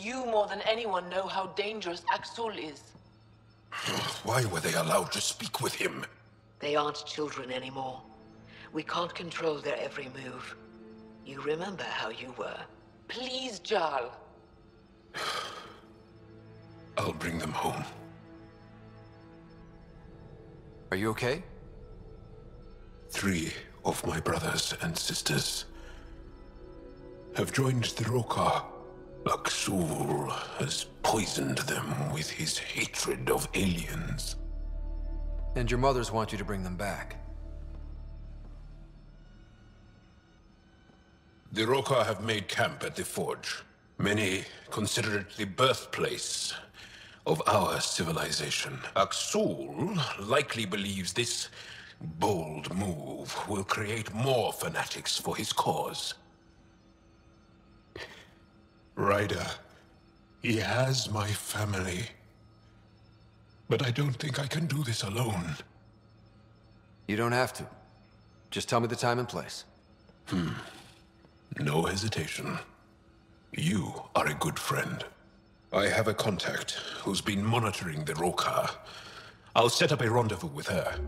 You more than anyone know how dangerous Akksul is. Why were they allowed to speak with him? They aren't children anymore. We can't control their every move. You remember how you were. Please, Jaal. I'll bring them home. Are you okay? 3 of my brothers and sisters have joined the Roka. Akksul has poisoned them with his hatred of aliens. And your mothers want you to bring them back. The Roka have made camp at the Forge. Many consider it the birthplace of our civilization. Akksul likely believes this bold move will create more fanatics for his cause. Ryder, he has my family. But I don't think I can do this alone. You don't have to. Just tell me the time and place. No hesitation. You are a good friend. I have a contact who's been monitoring the Roka. I'll set up a rendezvous with her.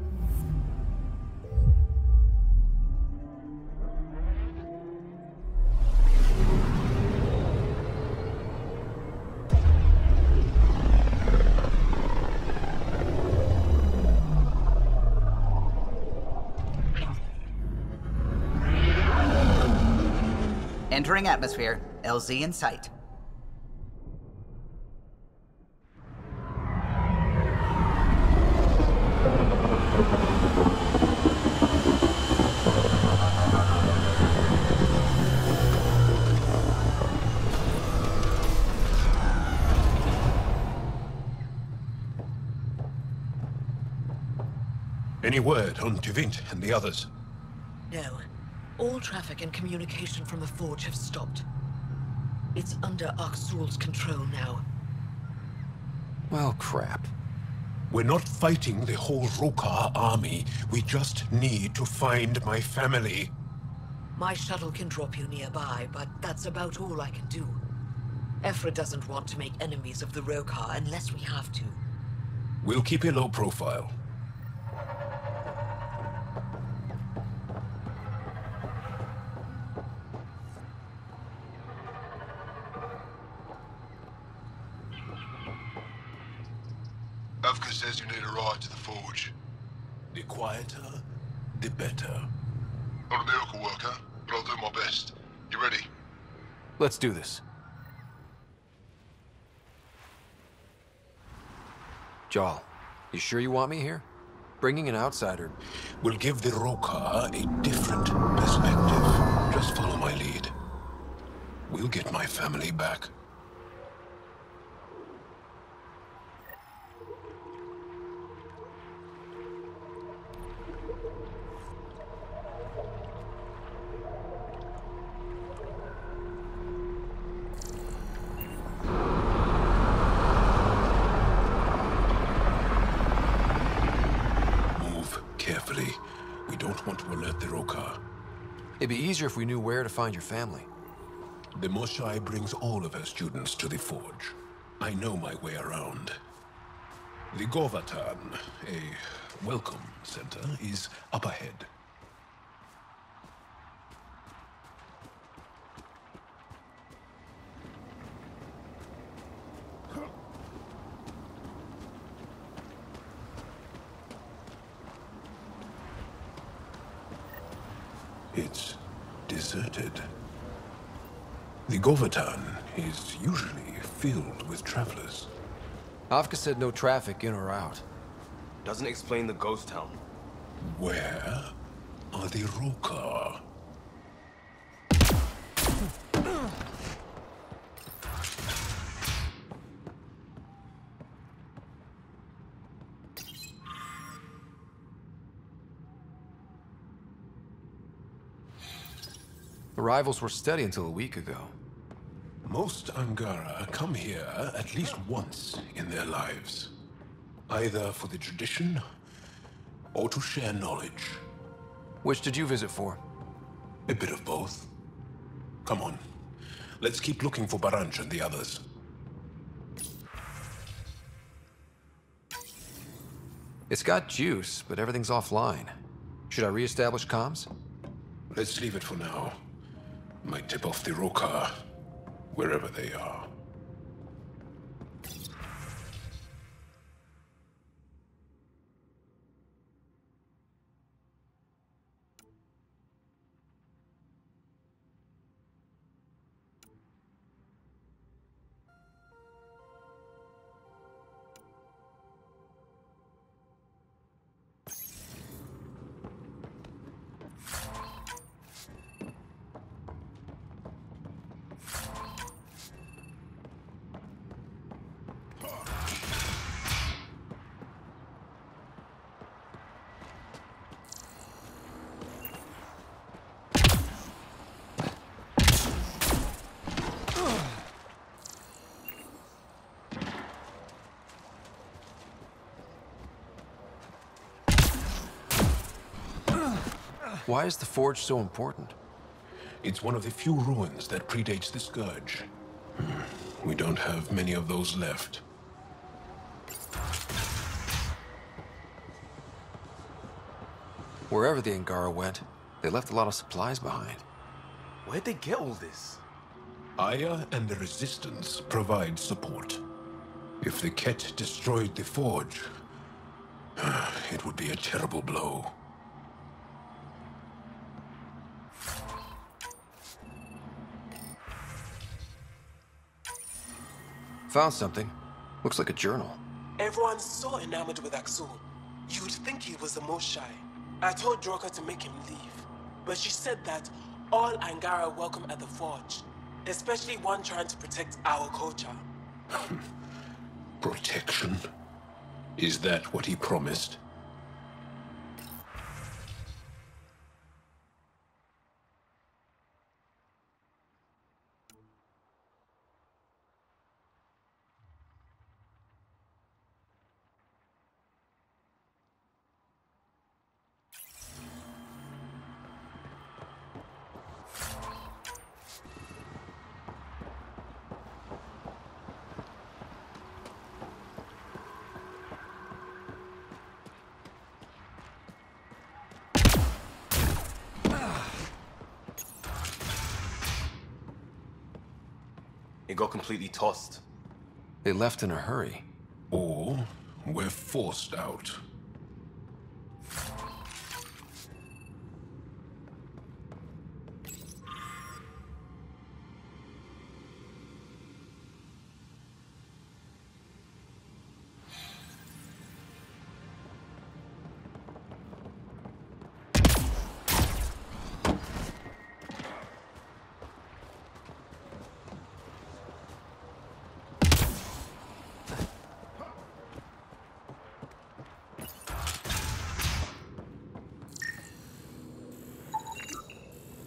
Entering atmosphere. LZ in sight. Any word on Tuvint and the others? No. All traffic and communication from the Forge have stopped. It's under Akksul's control now. Well, crap. We're not fighting the whole Roka army. We just need to find my family. My shuttle can drop you nearby, but that's about all I can do. Ephra doesn't want to make enemies of the Roka unless we have to. We'll keep a low profile. Avka says you need a ride to the Forge. The quieter, the better. Not a miracle worker, but I'll do my best. You ready? Let's do this. Jaal, you sure you want me here? Bringing an outsider will give the Roka a different perspective. Just follow my lead. We'll get my family back. Carefully. We don't want to alert the Roka. It'd be easier if we knew where to find your family. The Moshai brings all of her students to the Forge. I know my way around. The Govatan, a welcome center, is up ahead. It's deserted. The Govatan is usually filled with travelers. Avka said no traffic in or out. Doesn't explain the ghost town. Where are the Roka? Arrivals were steady until a week ago. Most Angara come here at least once in their lives. Either for the tradition, or to share knowledge. Which did you visit for? A bit of both. Come on. Let's keep looking for Baranch and the others. It's got juice, but everything's offline. Should I reestablish comms? Let's leave it for now. Might tip off the Rokar, wherever they are. Why is the Forge so important? It's one of the few ruins that predates the Scourge. We don't have many of those left. Wherever the Angara went, they left a lot of supplies behind. Where'd they get all this? Aya and the Resistance provide support. If the Ket destroyed the Forge, it would be a terrible blow. Found something. Looks like a journal. Everyone's so enamored with Akksul. You'd think he was the most shy. I told Droka to make him leave, but she said that all Angara are welcome at the Forge, especially one trying to protect our culture. Protection? Is that what he promised? It got completely tossed. They left in a hurry. Or we're forced out.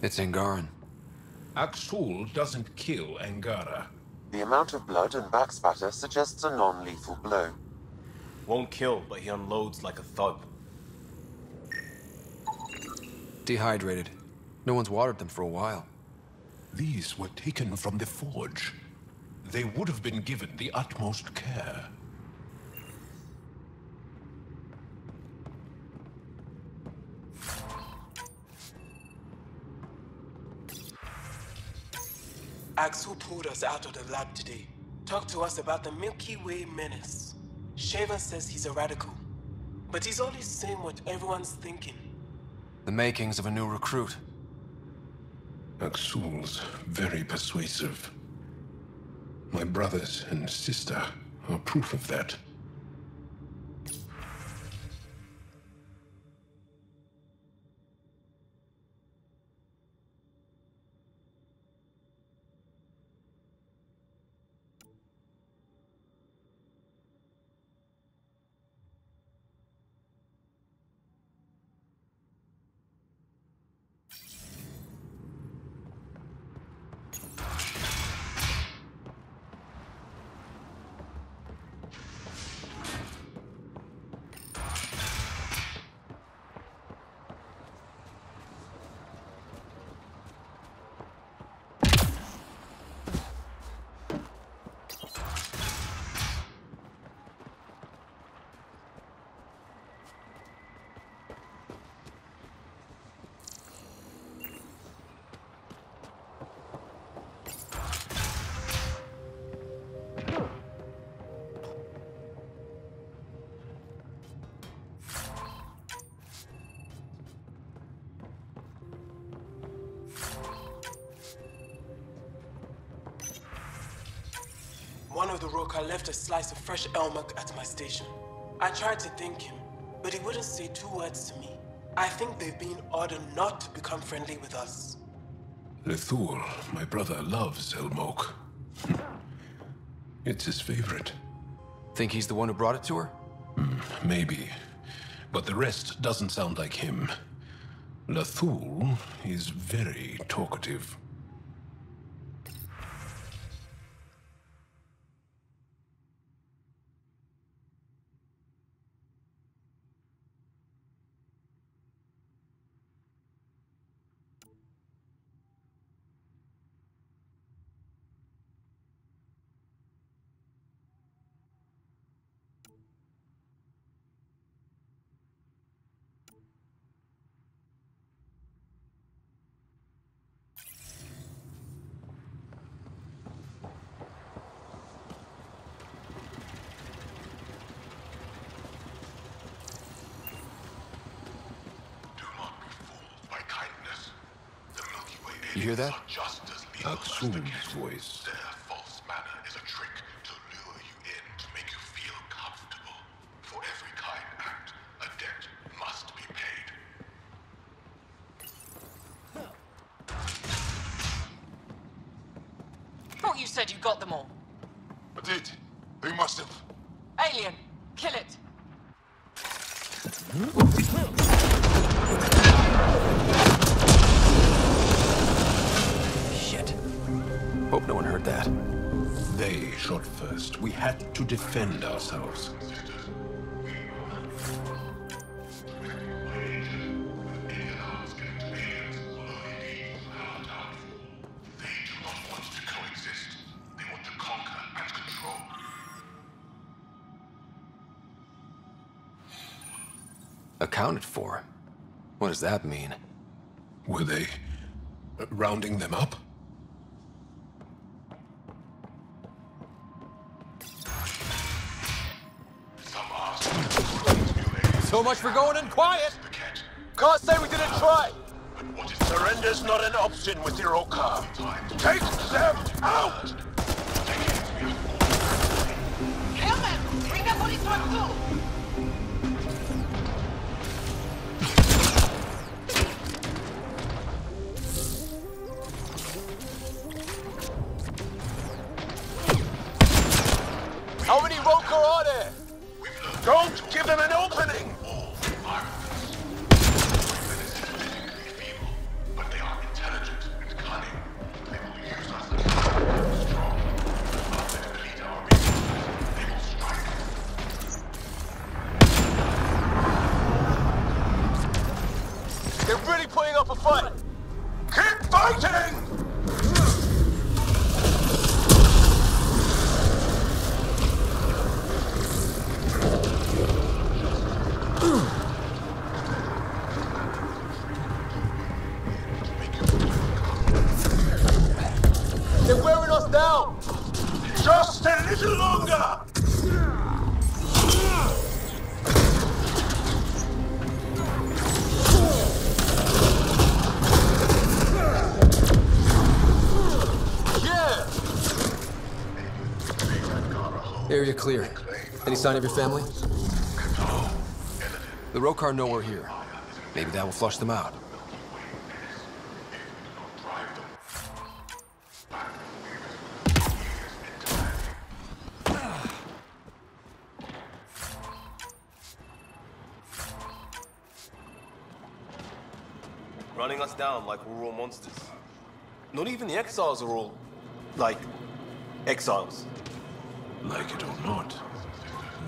It's Angaran. Akksul doesn't kill Angara. The amount of blood and backspatter suggests a non-lethal blow. Won't kill, but he unloads like a thug. Dehydrated. No one's watered them for a while. These were taken from the Forge. They would have been given the utmost care. Akksul pulled us out of the lab today. Talked to us about the Milky Way menace. Shaver says he's a radical, but he's only saying what everyone's thinking. The makings of a new recruit. Akksul's very persuasive. My brothers and sister are proof of that. one of the Roka left a slice of fresh elmuk at my station. I tried to thank him, but he wouldn't say 2 words to me. I think they've been ordered not to become friendly with us. Lethul, my brother, loves Elmok. It's his favorite. Think he's the one who brought it to her? Maybe. But the rest doesn't sound like him. Lethul is very talkative. You hear that? Akksul's voice. Their false manner is a trick to lure you in, to make you feel comfortable. For every kind act, a debt must be paid. Thought you said you got them all. I did. Who must have? Alien, kill it. Shit. Hope no one heard that. They shot first. We had to defend ourselves. Accounted for? What does that mean? Were they rounding them up? So much for going in quiet! Can't say we didn't try! Surrender's not an option with your Oka. Take them out! Kill them! Bring the police to Akksul! How many Roker are there? Don't give them an opening! But they are intelligent and cunning. They will use us as strong. After they defeat our resources, they will strike. They're really putting up a fight! Keep fighting! They're wearing us down! Just a little longer! Yeah! Area clear. Any sign of your family? No. The Rokar know we're here. Maybe that will flush them out. Running us down like we're all monsters. Not even the exiles are all, like, exiles. Like it or not,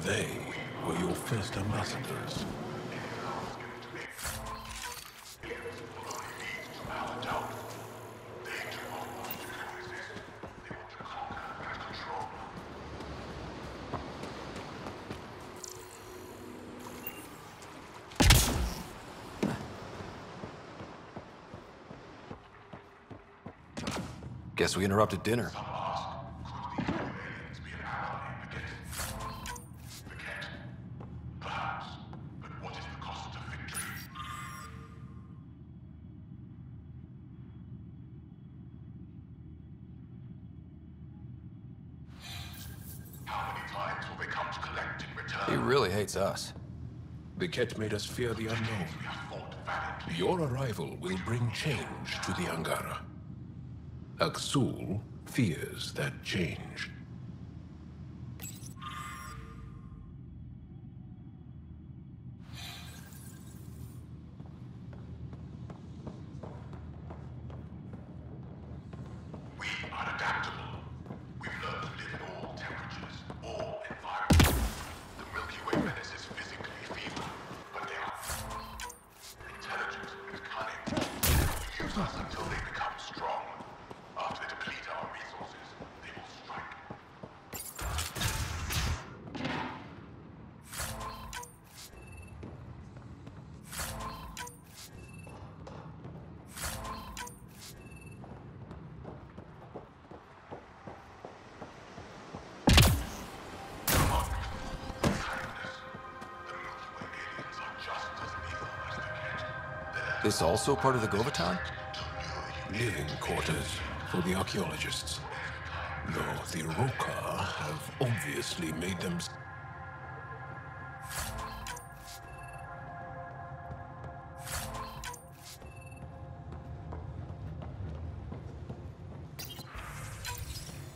they were your first ambassadors. Guess we interrupted dinner. He really hates us. The Ket made us fear the unknown. Your arrival will bring change to the Angara. Akksul fears that change. We are adaptable. We've learned to live in all temperatures, all environments. The Milky Way menaces physically feeble, but they are intelligent and cunning. They will use us until they become strong. After they deplete our resources, they will strike. This also part of the Govatan? Living quarters for the archaeologists. Though the Roka have obviously made them...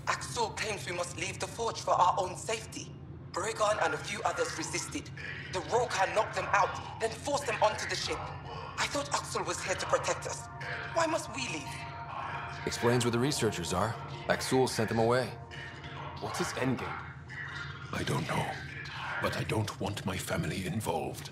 Akksul claims we must leave the forge for our own safety. Bregan and a few others resisted. The Roka knocked them out, then forced them onto the ship. I thought Akksul was here to protect us. Why must we leave? Explains where the researchers are. Akksul sent them away. What's his endgame? I don't know, but I don't want my family involved.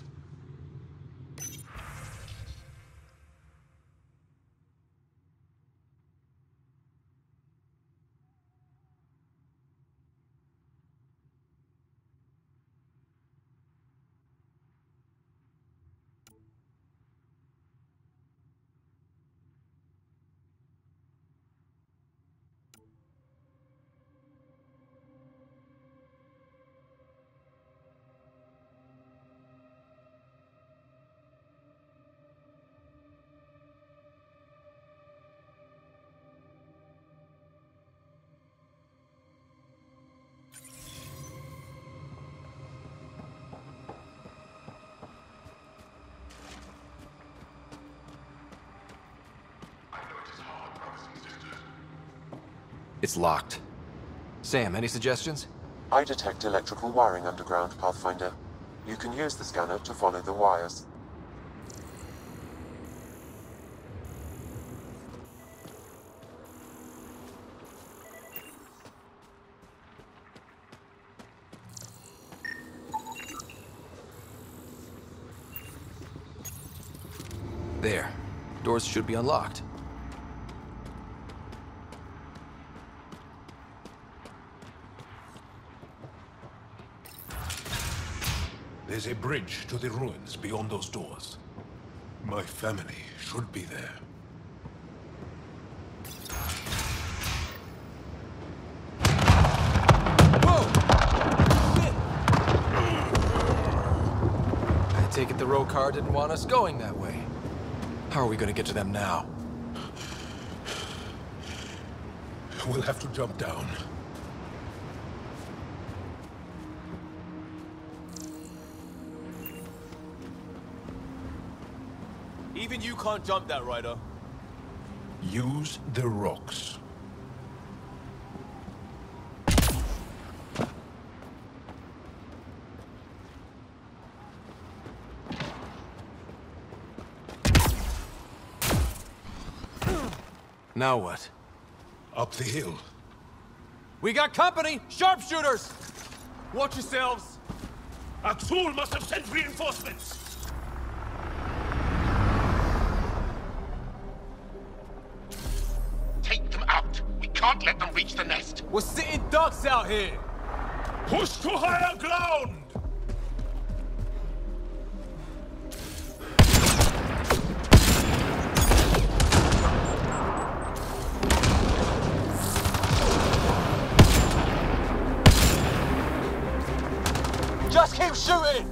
It's locked. Sam, any suggestions? I detect electrical wiring underground, Pathfinder. You can use the scanner to follow the wires. There. Doors should be unlocked. There's a bridge to the ruins beyond those doors. My family should be there. I take it the Rokar didn't want us going that way. How are we gonna get to them now? We'll have to jump down. Even you can't jump that, Ryder. Use the rocks. Now what? Up the hill. We got company! Sharpshooters! Watch yourselves! Akksul must have sent reinforcements! Take them out. We can't let them reach the nest. We're sitting ducks out here! Push to higher ground! Just keep shooting!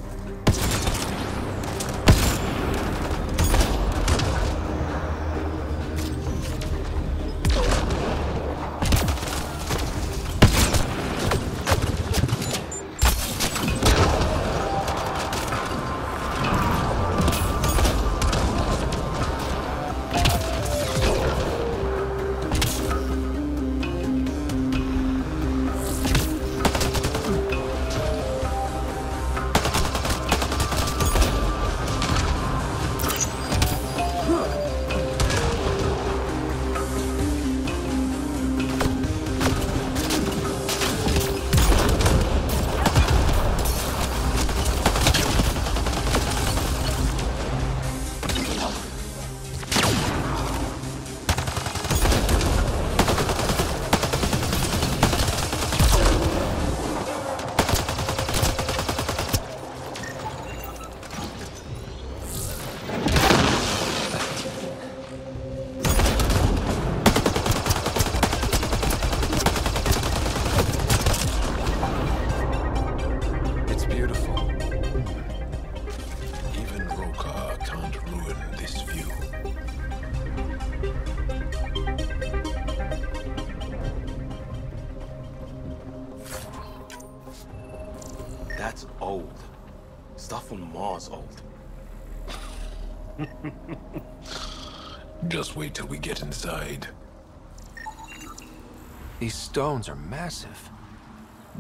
old. Stuff on Mars old. Just wait till we get inside. These stones are massive.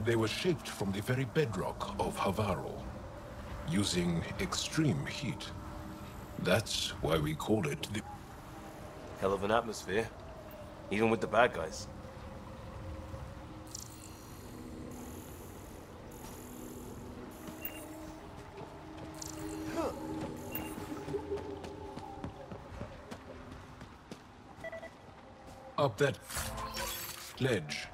They were shaped from the very bedrock of Havaro, using extreme heat. That's why we call it the... Hell of an atmosphere. Even with the bad guys. Up that ledge.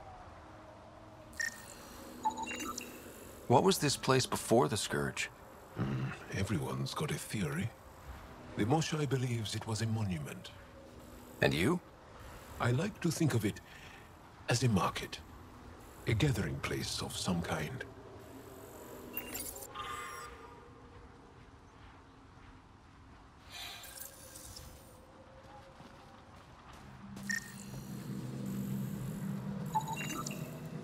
What was this place before the Scourge? Everyone's got a theory. The Moshai believes it was a monument. And you? I like to think of it as a market. A gathering place of some kind.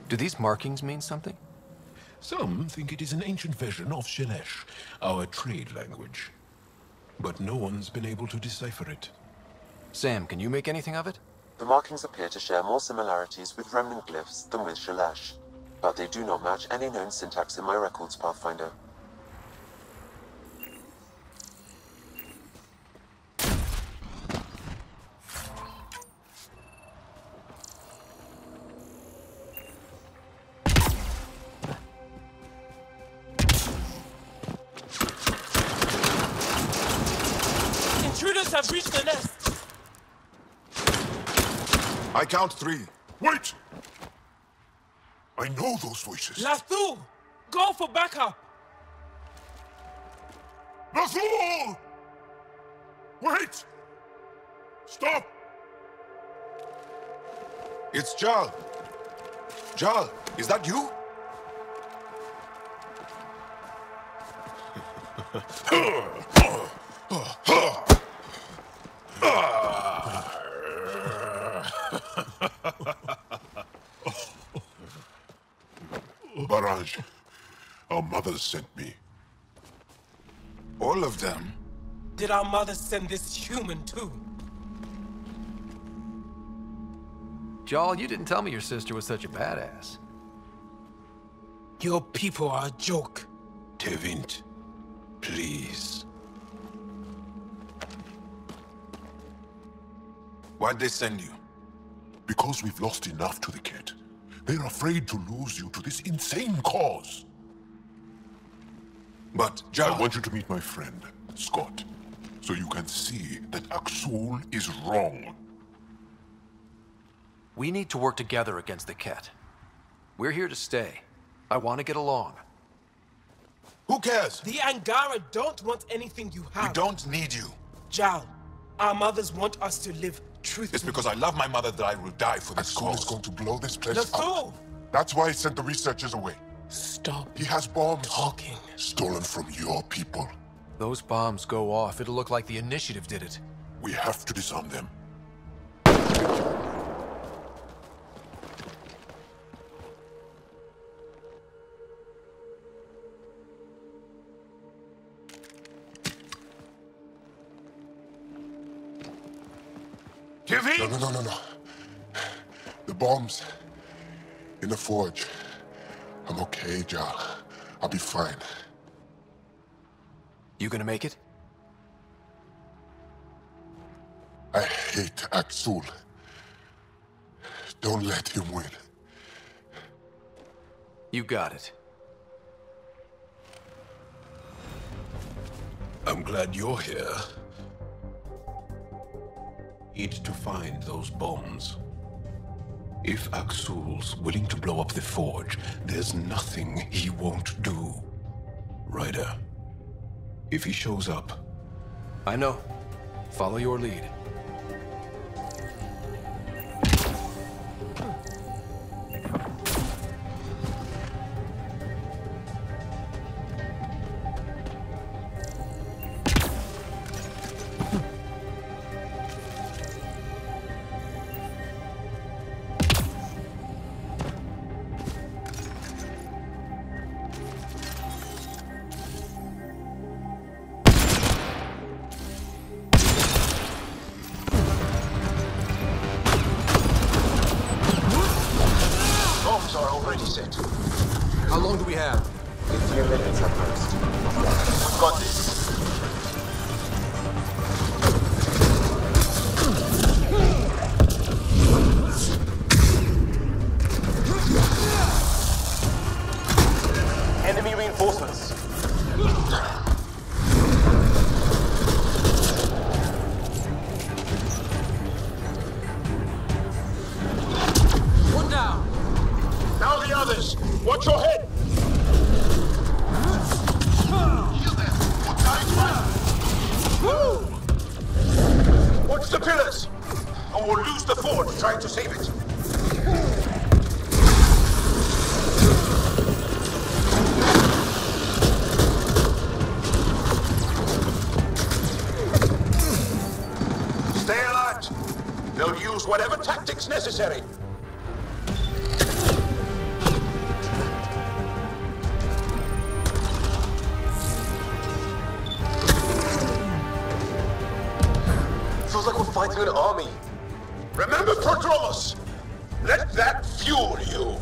Do these markings mean something? Some think it is an ancient version of Shelesh, our trade language. But no one's been able to decipher it. Sam, can you make anything of it? The markings appear to share more similarities with remnant glyphs than with Shelesh, but they do not match any known syntax in my records, Pathfinder. Intruders have reached the nest. I count 3. Wait! I know those voices. Lathu, go for backup. Nathul! Wait! Stop! It's Jaal. Jaal, is that you? Barrage, our mothers sent me. All of them? Did our mother send this human too? Jaal, you didn't tell me your sister was such a badass. Your people are a joke. Tevint, please. Why'd they send you? Because we've lost enough to the kid. They're afraid to lose you to this insane cause. But, Jaal, I want you to meet my friend, Scott, so you can see that Akksul is wrong. We need to work together against the Ket. We're here to stay. I want to get along. Who cares? The Angara don't want anything you have. We don't need you. Jaal, our mothers want us to live truthfully. It's because I love my mother that I will die for this cause. Is going to blow this place up. Lathu! That's why he sent the researchers away. Stop. He has bombs. Talking. Stolen from your people. Those bombs go off, it'll look like the Initiative did it. We have to disarm them. No. The bombs in the forge. I'm okay, Jaal. I'll be fine. You gonna make it? I hate Akksul. Don't let him win. You got it. I'm glad you're here. Need to find those bombs. If Akksul's willing to blow up the forge, there's nothing he won't do. Ryder, if he shows up... I know. Follow your lead. reset. How long do we have? A few minutes at most. We've got this. Enemy reinforcements. One down. Now the others! Watch your head! Heal them! Put tight fire! Watch the pillars! Or we'll lose the forge trying to save it! Stay alert! They'll use whatever tactics necessary. Feels like we're fighting an army. Remember Prodromos! Let that fuel you!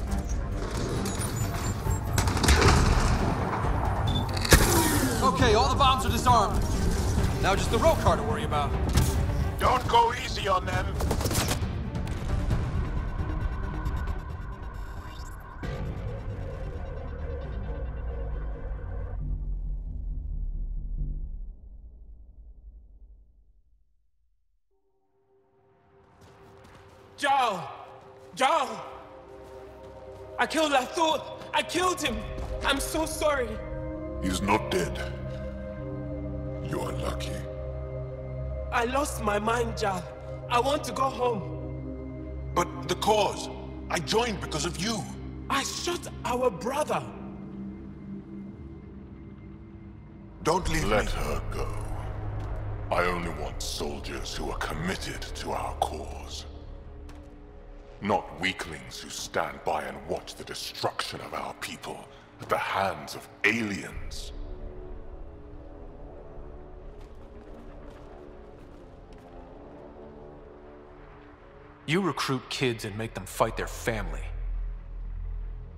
Okay, all the bombs are disarmed. Now just the roll car to worry about. Don't go easy on them! Jaal! Jaal! I killed Lathor! I killed him! I'm so sorry! He's not dead. You're lucky. I lost my mind, Jaal. I want to go home. But the cause? I joined because of you. I shot our brother. Don't leave me. Let her go. I only want soldiers who are committed to our cause. Not weaklings who stand by and watch the destruction of our people at the hands of aliens. You recruit kids and make them fight their family.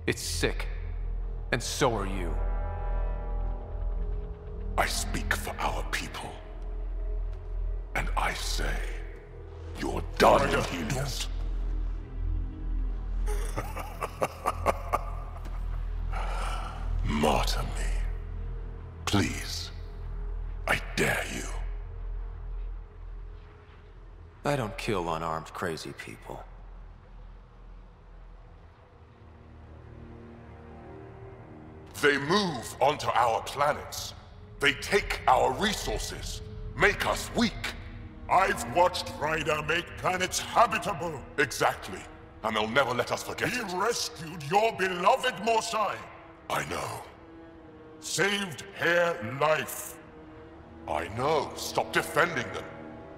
It's sick. And so are you. I speak for our people. And I say, you're done, Helios. Martyr me. Please. I dare you. I don't kill unarmed crazy people. They move onto our planets. They take our resources, make us weak. I've watched Ryder make planets habitable. Exactly. And they'll never let us forget He it. rescued your beloved Mosai. I know. Saved her life. I know. Stop defending them.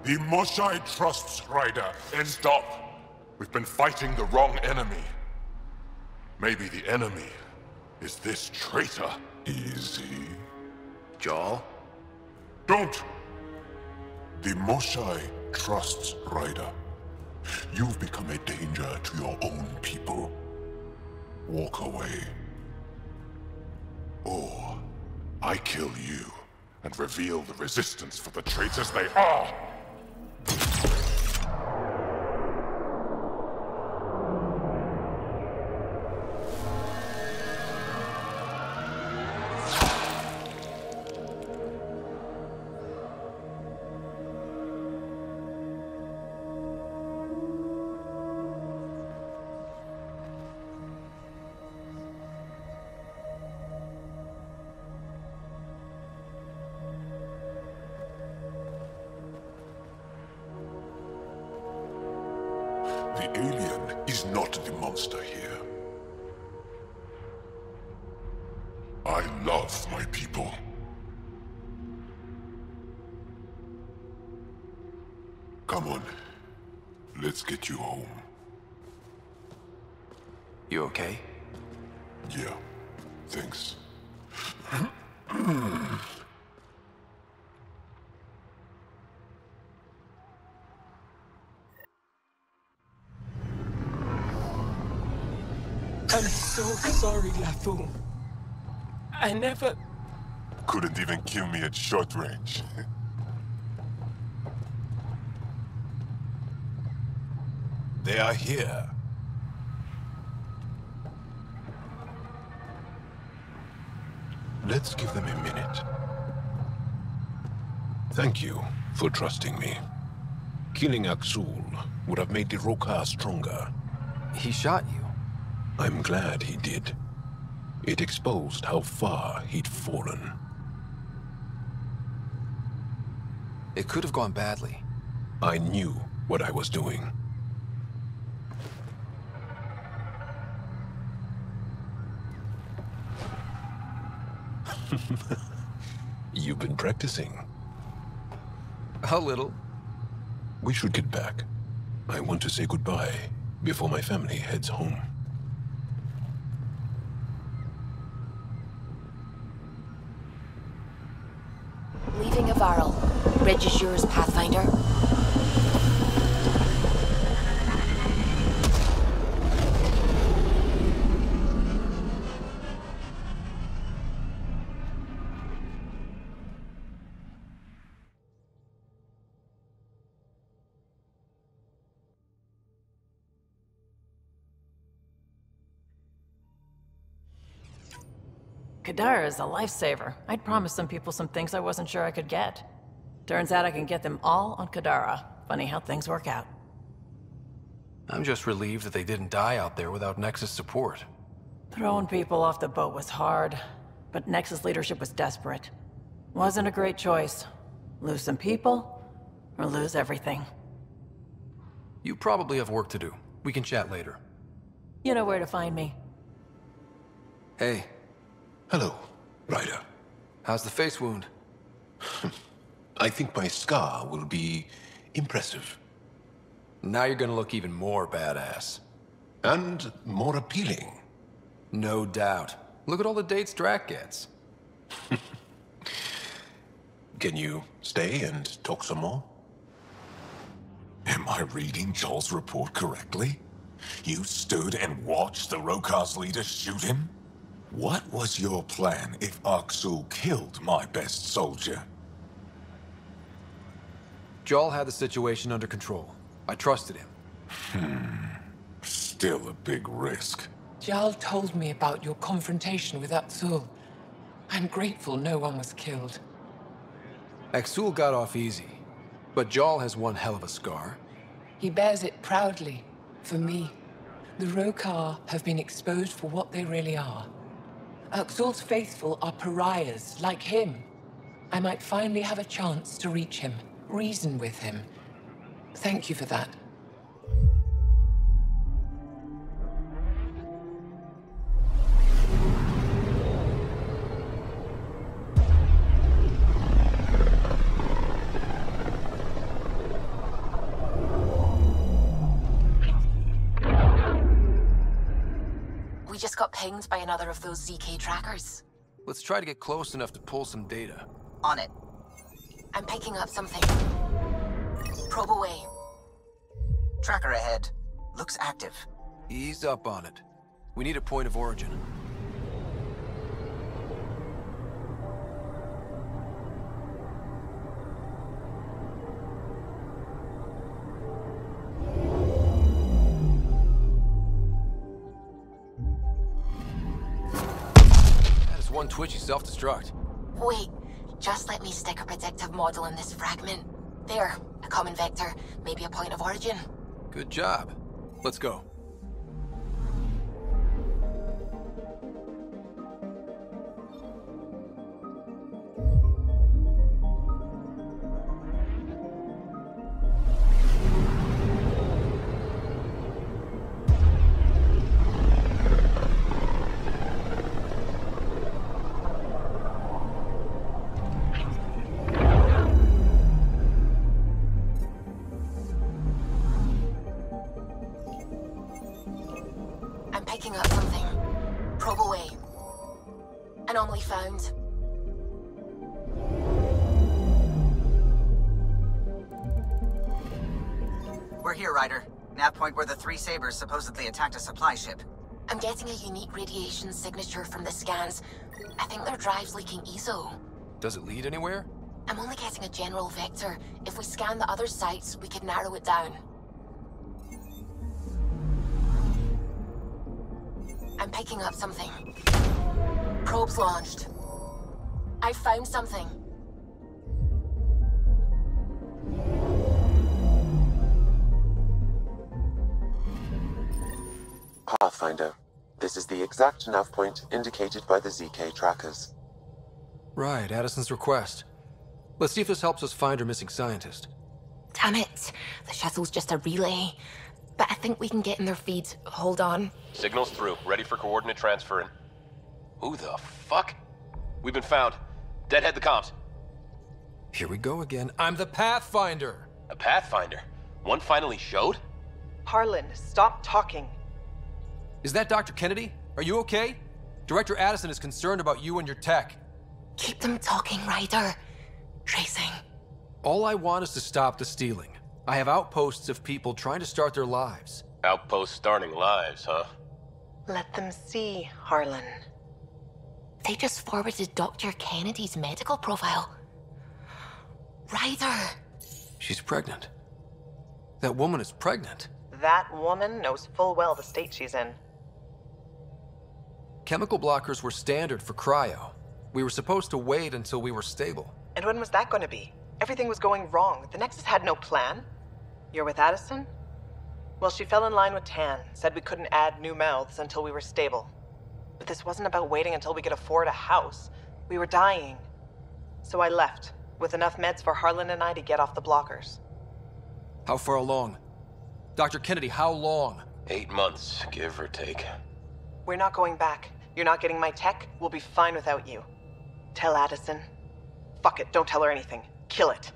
The Mosai trusts Ryder and... Stop. We've been fighting the wrong enemy. Maybe the enemy is this traitor. Easy. Jaal? Don't! The Mosai trusts Ryder. You've become a danger to your own people. Walk away. Or I kill you and reveal the resistance for the traitors they are. The alien is not the monster here. I love my people. Come on. Let's get you home. You okay? Yeah. Thanks. I'm so sorry, Lathum. I never... Couldn't even kill me at short range. They are here. Let's give them a minute. Thank you for trusting me. Killing Akksul would have made the Rokar stronger. He shot you. I'm glad he did. It exposed how far he'd fallen. It could have gone badly. I knew what I was doing. You've been practicing. A little. We should get back. I want to say goodbye before my family heads home. Leaving Avaril. Bridge is yours, Pathfinder. Kadara is a lifesaver. I'd promised some people some things I wasn't sure I could get. Turns out I can get them all on Kadara. Funny how things work out. I'm just relieved that they didn't die out there without Nexus support. Throwing people off the boat was hard, but Nexus leadership was desperate. Wasn't a great choice. Lose some people, or lose everything. You probably have work to do. We can chat later. You know where to find me. Hey. Hello, Ryder. How's the face wound? I think my scar will be impressive. Now you're gonna look even more badass. And more appealing. No doubt. Look at all the dates Drac gets. Can you stay and talk some more? Am I reading Jaal's report correctly? You stood and watched the Rokar's leader shoot him? What was your plan if Akksul killed my best soldier? Jaal had the situation under control. I trusted him. Still a big risk. Jaal told me about your confrontation with Akksul. I'm grateful no one was killed. Akksul got off easy, but Jaal has one hell of a scar. He bears it proudly, for me. The Rokar have been exposed for what they really are. Akksul's faithful are pariahs, like him. I might finally have a chance to reach him, reason with him. Thank you for that. We just got pinged by another of those ZK trackers. Let's try to get close enough to pull some data. On it. I'm picking up something. Probe away. Tracker ahead. Looks active. Ease up on it. We need a point of origin. That is one twitchy self-destruct. Wait, just let me stick a predictive model in this fragment. There, a common vector, maybe a point of origin. Good job. Let's go. Picking up something. Probe away. Anomaly found. We're here, Ryder. Nav point where the 3 Sabers supposedly attacked a supply ship. I'm getting a unique radiation signature from the scans. I think their drive's leaking ESO. Does it lead anywhere? I'm only getting a general vector. If we scan the other sites, we could narrow it down. I'm picking up something. Probes launched. I found something. Pathfinder, this is the exact nav point indicated by the ZK trackers. Right, Addison's request. Let's see if this helps us find her missing scientist. Damn it. The shuttle's just a relay. But I think we can get in their feed. Hold on. Signal's through. Ready for coordinate transferring. Who the fuck? We've been found. Deadhead the comms. Here we go again. I'm the Pathfinder! A Pathfinder? One finally showed? Harlan, stop talking. Is that Dr. Kennedy? Are you okay? Director Addison is concerned about you and your tech. Keep them talking, Ryder. Tracing. All I want is to stop the stealing. I have outposts of people trying to start their lives. Outposts starting lives, huh? Let them see, Harlan. They just forwarded Dr. Kennedy's medical profile. Ryder! She's pregnant. That woman is pregnant. That woman knows full well the state she's in. Chemical blockers were standard for cryo. We were supposed to wait until we were stable. And when was that going to be? Everything was going wrong. The Nexus had no plan. You're with Addison? Well, she fell in line with Tan, said we couldn't add new mouths until we were stable. But this wasn't about waiting until we could afford a house. We were dying. So I left, with enough meds for Harlan and I to get off the blockers. How far along? Dr. Kennedy, how long? 8 months, give or take. We're not going back. You're not getting my tech. We'll be fine without you. Tell Addison. Fuck it, don't tell her anything. Kill it.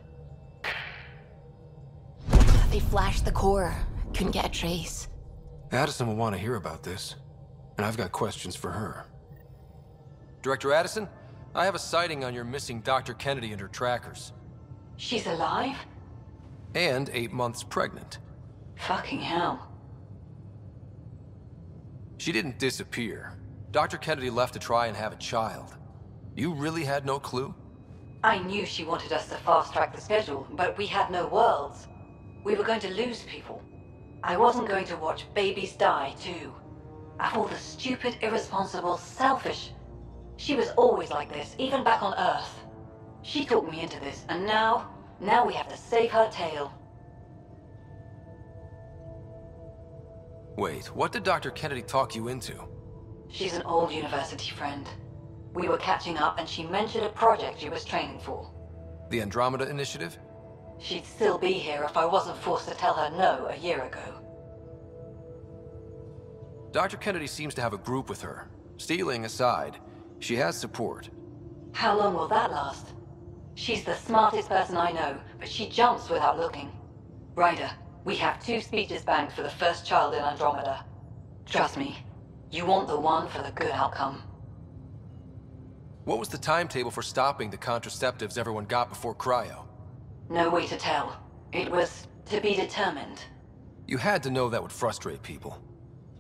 They flashed the core. Couldn't get a trace. Addison will want to hear about this. And I've got questions for her. Director Addison, I have a sighting on your missing Dr. Kennedy and her trackers. She's alive? And 8 months pregnant. Fucking hell. She didn't disappear. Dr. Kennedy left to try and have a child. You really had no clue? I knew she wanted us to fast-track the schedule, but we had no worlds. We were going to lose people. I wasn't going to watch babies die, too. Of all the stupid, irresponsible, selfish... She was always like this, even back on Earth. She talked me into this, and now we have to save her tail. Wait, what did Dr. Kennedy talk you into? She's an old university friend. We were catching up and she mentioned a project she was training for. The Andromeda Initiative? She'd still be here if I wasn't forced to tell her no a year ago. Dr. Kennedy seems to have a group with her. Stealing aside, she has support. How long will that last? She's the smartest person I know, but she jumps without looking. Ryder, we have 2 speeches banked for the first child in Andromeda. Trust me, you want the one for the good outcome. What was the timetable for stopping the contraceptives everyone got before cryo? No way to tell. It was to be determined. You had to know that would frustrate people.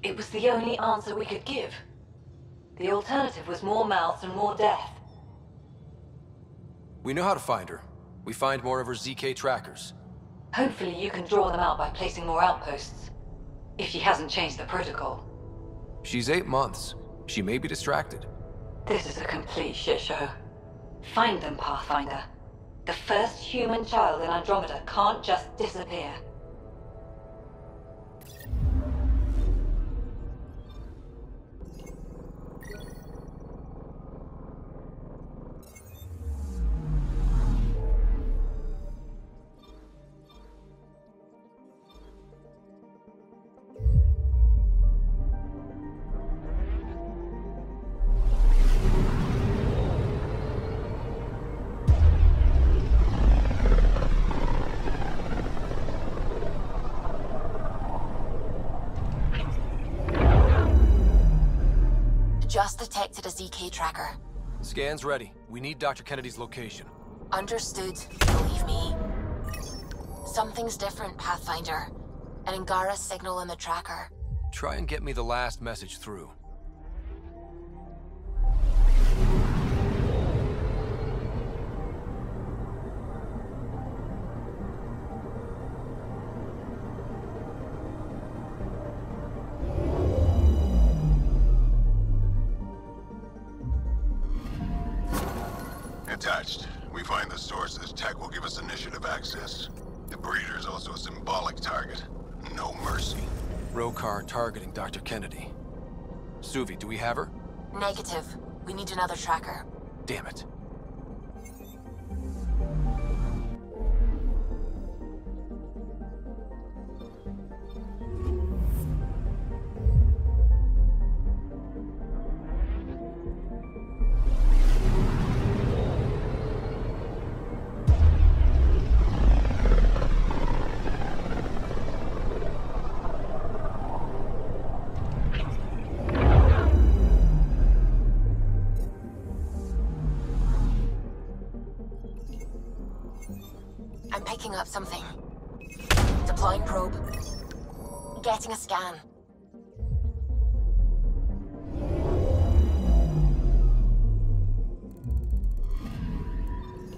It was the only answer we could give. The alternative was more mouths and more death. We know how to find her. We find more of her ZK trackers. Hopefully you can draw them out by placing more outposts. If she hasn't changed the protocol. She's 8 months. She may be distracted. This is a complete shit show. Find them, Pathfinder. The first human child in Andromeda can't just disappear. Just detected a ZK tracker. Scan's ready. We need Dr. Kennedy's location. Understood, believe me. Something's different, Pathfinder. An Angara signal in the tracker. Try and get me the last message through. Attached. We find the sources. Tech will give us initiative access. The breeder is also a symbolic target. No mercy. Rokar targeting Dr. Kennedy. Suvi, do we have her? Negative. We need another tracker. Damn it. I'm picking up something. Deploying probe. Getting a scan.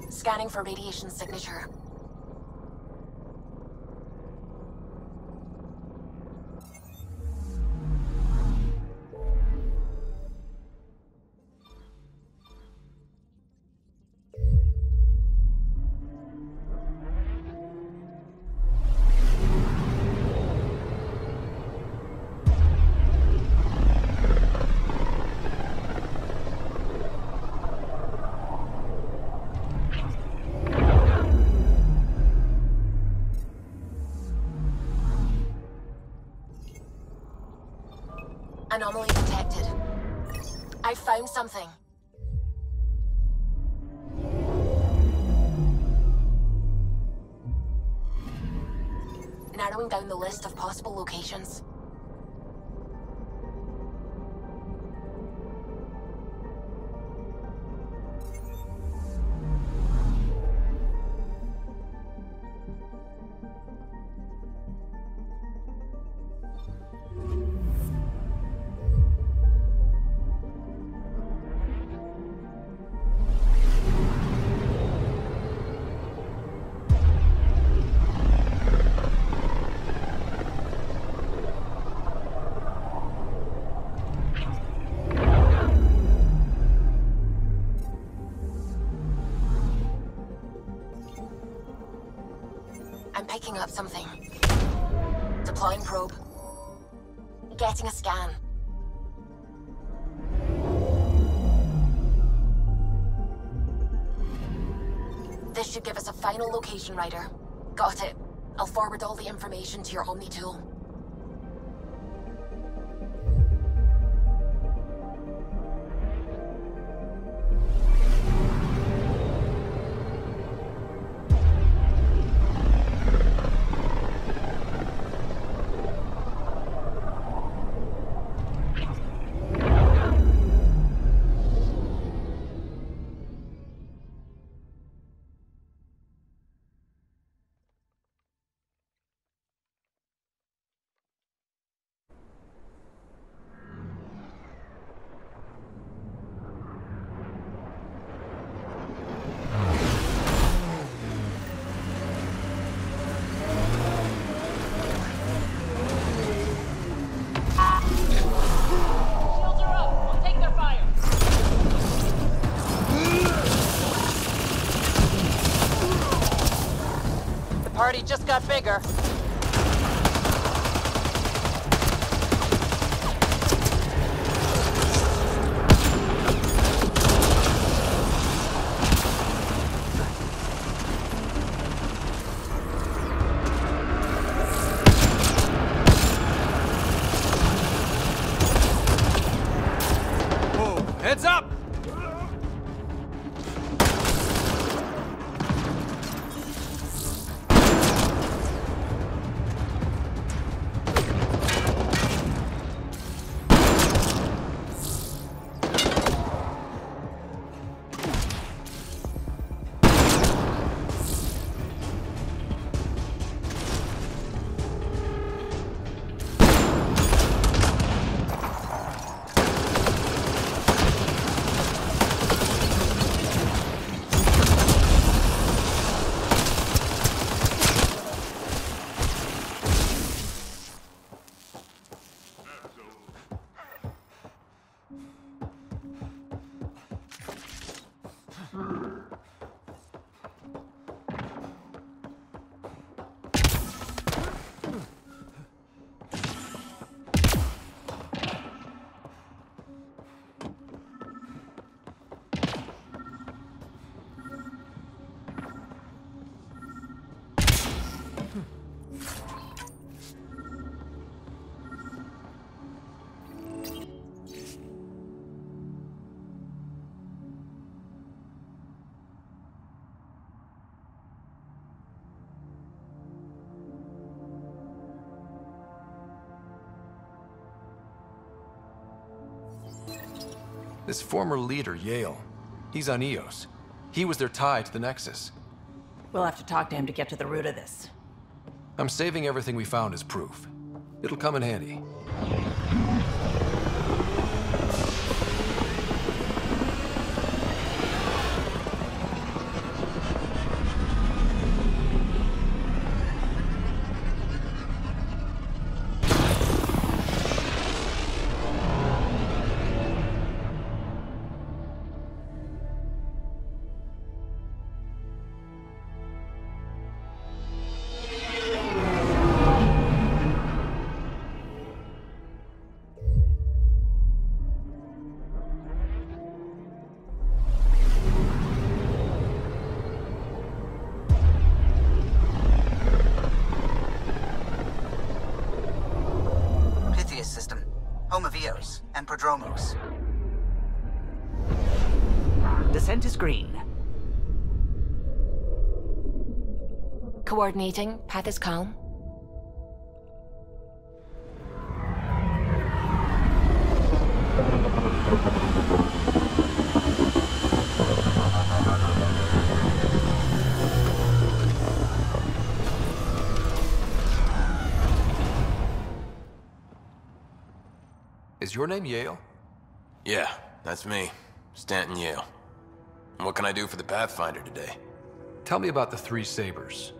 Scanning for radiation signature. Anomaly detected. I found something. Narrowing down the list of possible locations. I'm picking up something. Deploying probe. Getting a scan. This should give us a final location, Ryder. Got it. I'll forward all the information to your Omni tool. Party just got bigger. Whoa, heads up! This former leader, Jaal, he's on Eos. He was their tie to the Nexus. We'll have to talk to him to get to the root of this. I'm saving everything we found as proof. It'll come in handy. Home of Eos and Prodromos. Descent is green. Coordinating. Path is calm. Is your name Jaal? Yeah, that's me. Stanton Jaal. And what can I do for the Pathfinder today? Tell me about the three sabers.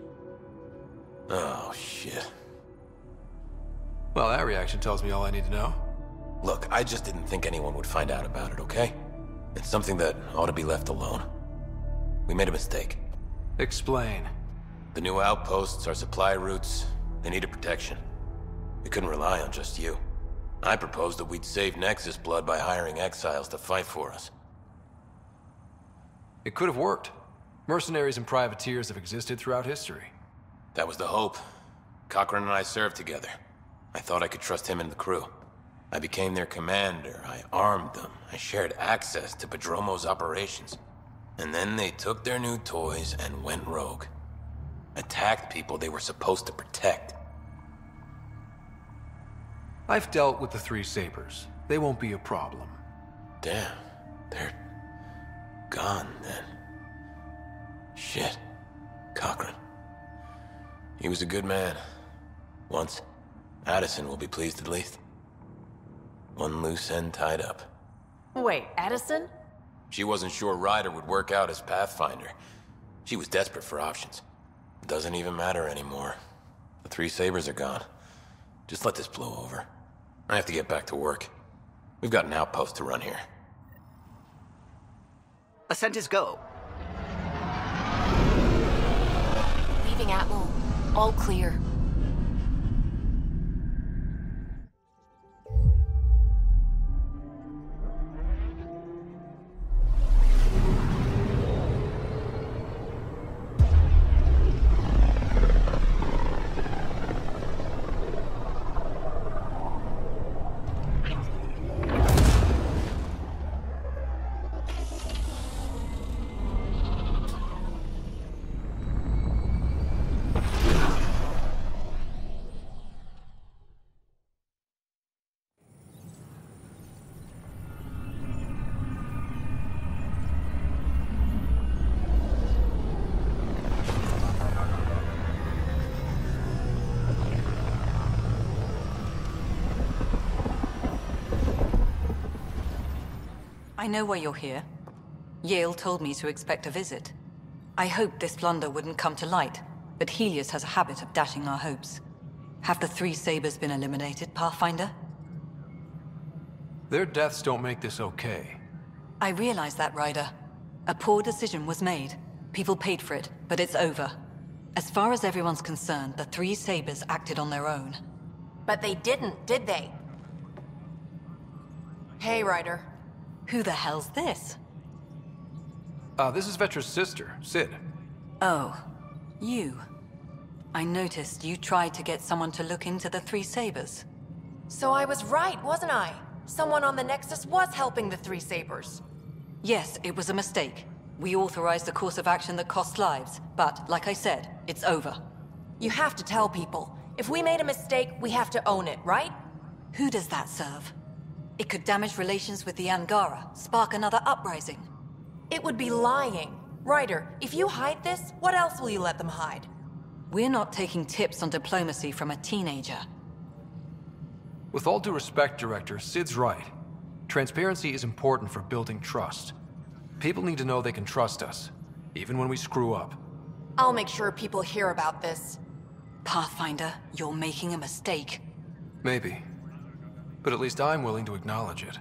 Oh, shit. Well, that reaction tells me all I need to know. Look, I just didn't think anyone would find out about it, okay? It's something that ought to be left alone. We made a mistake. Explain. The new outposts, our supply routes, they needed protection. We couldn't rely on just you. I proposed that we'd save Nexus blood by hiring exiles to fight for us. It could have worked. Mercenaries and privateers have existed throughout history. That was the hope. Cochran and I served together. I thought I could trust him and the crew. I became their commander, I armed them, I shared access to Prodromos' operations. And then they took their new toys and went rogue. Attacked people they were supposed to protect. I've dealt with the three sabers. They won't be a problem. Damn, they're gone then. Shit, Cochran. He was a good man. Once. Addison will be pleased at least. One loose end tied up. Wait, Addison? She wasn't sure Ryder would work out as Pathfinder. She was desperate for options. Doesn't even matter anymore. The three sabers are gone. Just let this blow over. I have to get back to work. We've got an outpost to run here. Ascent is go. Leaving Atmo. All clear. I know why you're here. Jaal told me to expect a visit. I hoped this blunder wouldn't come to light, but Helios has a habit of dashing our hopes. Have the three sabers been eliminated, Pathfinder? Their deaths don't make this okay. I realize that, Ryder. A poor decision was made. People paid for it, but it's over. As far as everyone's concerned, the three sabers acted on their own. But they didn't, did they? Hey, Ryder. Who the hell's this? This is Vetra's sister, Sid. Oh, you. I noticed you tried to get someone to look into the three sabers. So I was right, wasn't I? Someone on the Nexus was helping the three sabers. Yes, it was a mistake. We authorized a course of action that cost lives, but, like I said, it's over. You have to tell people. If we made a mistake, we have to own it, right? Who does that serve? It could damage relations with the Angara, spark another uprising. It would be lying. Ryder, if you hide this, what else will you let them hide? We're not taking tips on diplomacy from a teenager. With all due respect, Director, Sid's right. Transparency is important for building trust. People need to know they can trust us, even when we screw up. I'll make sure people hear about this. Pathfinder, you're making a mistake. Maybe. But at least I'm willing to acknowledge it.